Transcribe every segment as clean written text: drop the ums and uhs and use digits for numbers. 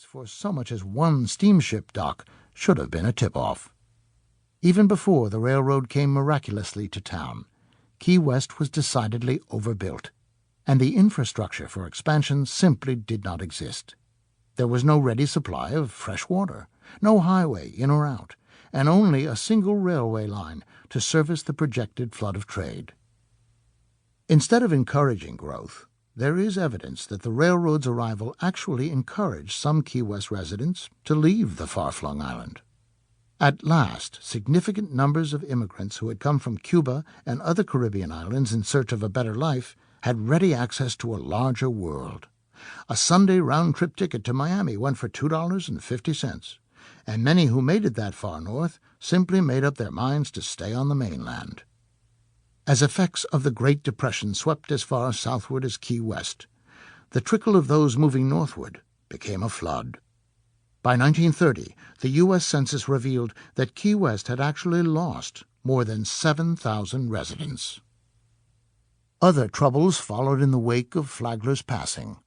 for so much as one steamship dock should have been a tip-off. Even before the railroad came miraculously to town, Key West was decidedly overbuilt, and the infrastructure for expansion simply did not exist. There was no ready supply of fresh water, no highway in or out, and only a single railway line to service the projected flood of trade. Instead of encouraging growth, there is evidence that the railroad's arrival actually encouraged some Key West residents to leave the far-flung island. At last, significant numbers of immigrants who had come from Cuba and other Caribbean islands in search of a better life had ready access to a larger world. A Sunday round-trip ticket to Miami went for $2.50, and many who made it that far north simply made up their minds to stay on the mainland. As effects of the Great Depression swept as far southward as Key West, the trickle of those moving northward became a flood. By 1930, the U.S. Census revealed that Key West had actually lost more than 7,000 residents. Other troubles followed in the wake of Flagler's passing.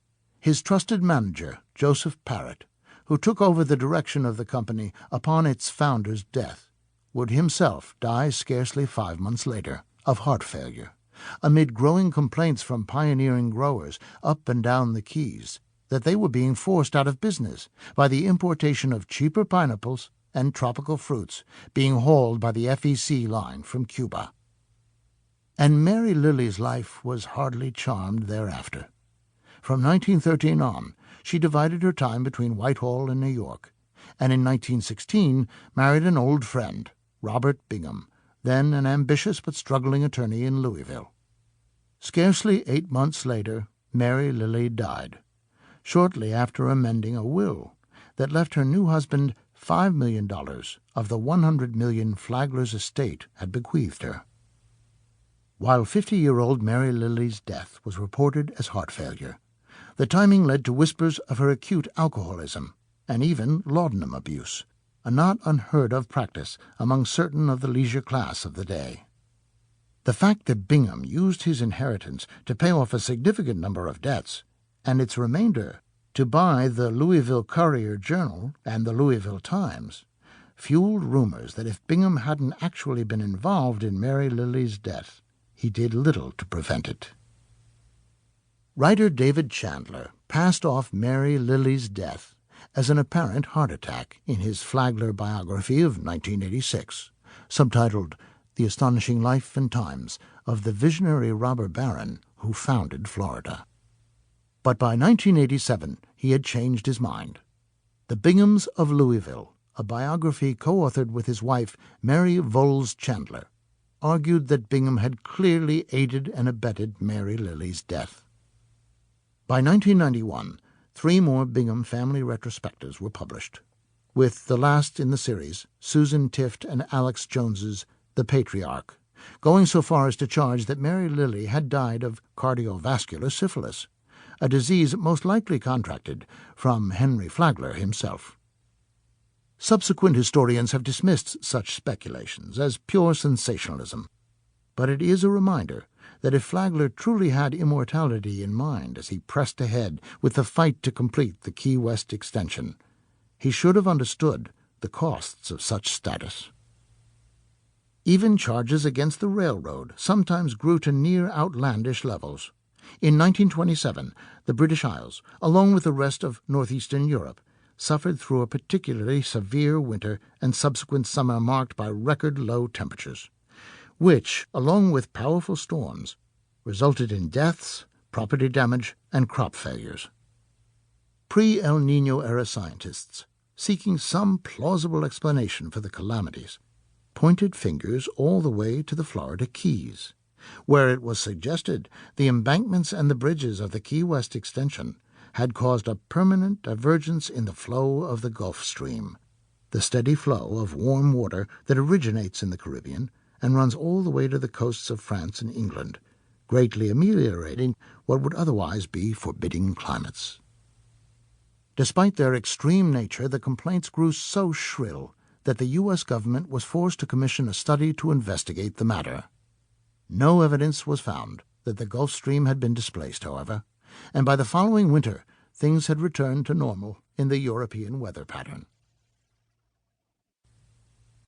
His trusted manager, Joseph Parrott, who took over the direction of the company upon its founder's death, would himself die scarcely 5 months later of heart failure, amid growing complaints from pioneering growers up and down the Keys that they were being forced out of business by the importation of cheaper pineapples and tropical fruits being hauled by the FEC line from Cuba. And Mary Lily's life was hardly charmed thereafter. From 1913 on, she divided her time between Whitehall and New York, and in 1916 married an old friend, Robert Bingham, then an ambitious but struggling attorney in Louisville. Scarcely 8 months later, Mary Lily died, shortly after amending a will that left her new husband $5 million of the $100 million Flagler's estate had bequeathed her. While 50-year-old Mary Lily's death was reported as heart failure, the timing led to whispers of her acute alcoholism and even laudanum abuse, a not unheard-of practice among certain of the leisure class of the day. The fact that Bingham used his inheritance to pay off a significant number of debts, and its remainder to buy the Louisville Courier-Journal and the Louisville Times, fueled rumors that if Bingham hadn't actually been involved in Mary Lily's death, he did little to prevent it. Writer David Chandler passed off Mary Lily's death as an apparent heart attack in his Flagler biography of 1986, subtitled The Astonishing Life and Times of the Visionary Robber Baron Who Founded Florida. But by 1987 he had changed his mind. The Binghams of Louisville, a biography co-authored with his wife Mary Voles Chandler, argued that Bingham had clearly aided and abetted Mary Lily's death. By 1991, 3 more Bingham family retrospectives were published, with the last in the series, Susan Tift and Alex Jones's The Patriarch, going so far as to charge that Mary Lily had died of cardiovascular syphilis, a disease most likely contracted from Henry Flagler himself. Subsequent historians have dismissed such speculations as pure sensationalism, but it is a reminder that if Flagler truly had immortality in mind as he pressed ahead with the fight to complete the Key West extension, he should have understood the costs of such status. Even charges against the railroad sometimes grew to near outlandish levels. In 1927, the British Isles, along with the rest of northeastern Europe, suffered through a particularly severe winter and subsequent summer marked by record low temperatures, which, along with powerful storms, resulted in deaths, property damage, and crop failures. Pre-El Niño-era scientists, seeking some plausible explanation for the calamities, pointed fingers all the way to the Florida Keys, where it was suggested the embankments and the bridges of the Key West extension had caused a permanent divergence in the flow of the Gulf Stream, the steady flow of warm water that originates in the Caribbean and runs all the way to the coasts of France and England, greatly ameliorating what would otherwise be forbidding climates. Despite their extreme nature, the complaints grew so shrill that the U.S. government was forced to commission a study to investigate the matter. No evidence was found that the Gulf Stream had been displaced, however, and by the following winter things had returned to normal in the European weather pattern.